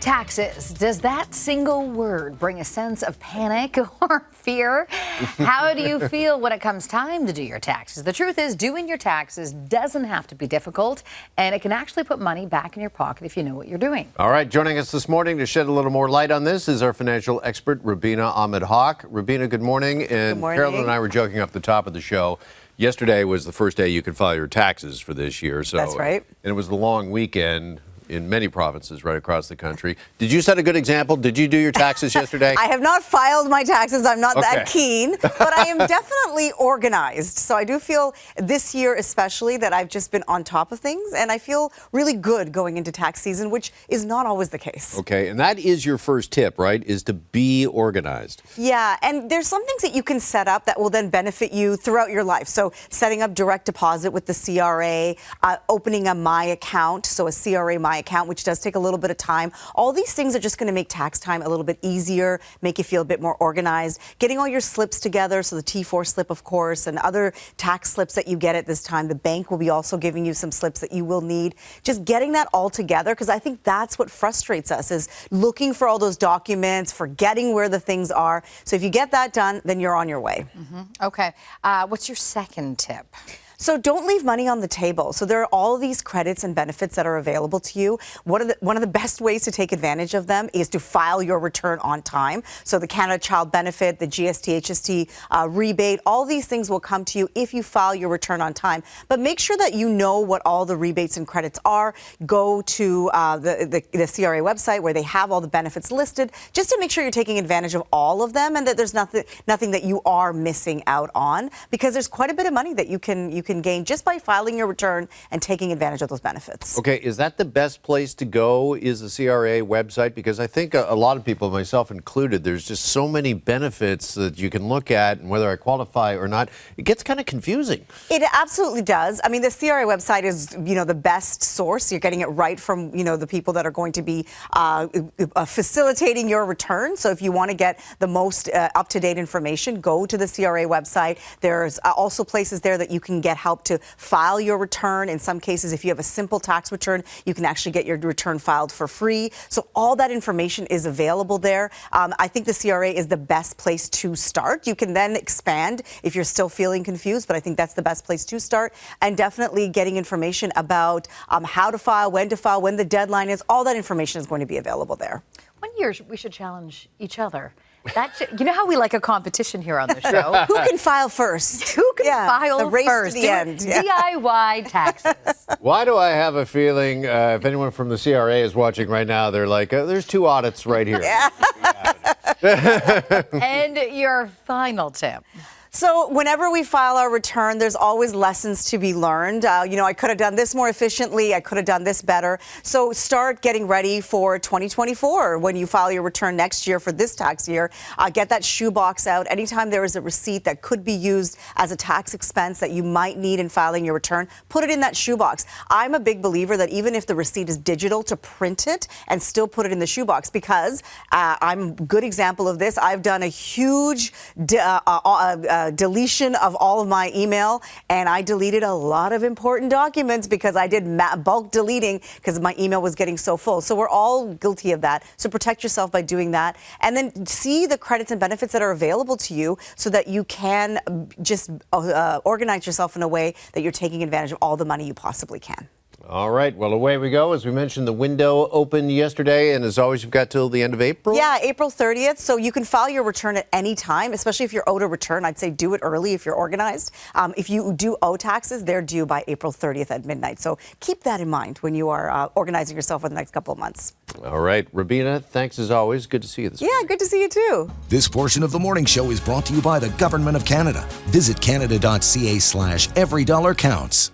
Taxes. Does that single word bring a sense of panic or fear? How do you feel when it comes time to do your taxes? The truth is, doing your taxes doesn't have to be difficult, and it can actually put money back in your pocket if you know what you're doing. All right, joining us this morning to shed a little more light on this is our financial expert, Rubina Ahmed-Haq. Rubina, good morning. And good morning. Carolyn and I were joking up the top of the show. Yesterday was the first day you could file your taxes for this year. So, that's right. And it was the long weekend in many provinces right across the country. Did you set a good example? Did you do your taxes yesterday? I have not filed my taxes. I'm not that keen, but I am definitely organized. So I do feel this year especially that I've just been on top of things, and I feel really good going into tax season, which is not always the case. Okay, and that is your first tip, right, is to be organized. Yeah, and there's some things that you can set up that will then benefit you throughout your life. So setting up direct deposit with the CRA, opening a My Account, so a CRA My Account, which does take a little bit of time. All these things are just going to make tax time a little bit easier, make you feel a bit more organized. Getting all your slips together, so the T4 slip, of course, and other tax slips that you get at this time. The bank will be also giving you some slips that you will need. Just getting that all together, because I think that's what frustrates us, is looking for all those documents, forgetting where the things are. So if you get that done, then you're on your way. Okay. What's your second tip? So don't leave money on the table. So there are all these credits and benefits that are available to you. One of the best ways to take advantage of them is to file your return on time. So the Canada Child Benefit, the GST, HST rebate, all these things will come to you if you file your return on time. But make sure that you know what all the rebates and credits are. Go to the CRA website where they have all the benefits listed, just to make sure you're taking advantage of all of them and that there's nothing that you are missing out on, because there's quite a bit of money that you can gain just by filing your return and taking advantage of those benefits. Okay, is that the best place to go, is the CRA website? Because I think a lot of people, myself included, there's just so many benefits that you can look at, and whether I qualify or not, it gets kind of confusing. It absolutely does. I mean, the CRA website is, the best source. You're getting it right from, the people that are going to be facilitating your return. So if you want to get the most up-to-date information, go to the CRA website. There's also places there that you can get help to file your return. In some cases, if you have a simple tax return, you can actually get your return filed for free. So all that information is available there. I think the CRA is the best place to start. You can then expand if you're still feeling confused, but I think that's the best place to start. And definitely getting information about how to file, when the deadline is. All that information is going to be available there. One year we should challenge each other. You know how we like a competition here on the show? Who can file first? Who can file the race first? To the end. DIY taxes. Why do I have a feeling, if anyone from the CRA is watching right now, they're like, there's two audits right here. Yeah. And your final tip. So whenever we file our return, there's always lessons to be learned. I could have done this more efficiently. I could have done this better. So start getting ready for 2024. When you file your return next year for this tax year, get that shoebox out. Anytime there is a receipt that could be used as a tax expense that you might need in filing your return, put it in that shoebox. I'm a big believer that even if the receipt is digital, to print it and still put it in the shoebox, because I'm a good example of this. I've done a huge deletion of all of my email, and I deleted a lot of important documents because I did bulk deleting because my email was getting so full. So we're all guilty of that. So protect yourself by doing that, and then see the credits and benefits that are available to you so that you can just organize yourself in a way that you're taking advantage of all the money you possibly can. All right, well, away we go. As we mentioned, the window opened yesterday, and as always, you've got till the end of April? Yeah, April 30th. So you can file your return at any time, especially if you're owed a return. I'd say do it early if you're organized. If you do owe taxes, they're due by April 30th at midnight. So keep that in mind when you are organizing yourself for the next couple of months. All right, Rubina, thanks as always. Good to see you this morning. Yeah, good to see you too. This portion of the morning show is brought to you by the Government of Canada. Visit canada.ca/every dollar counts.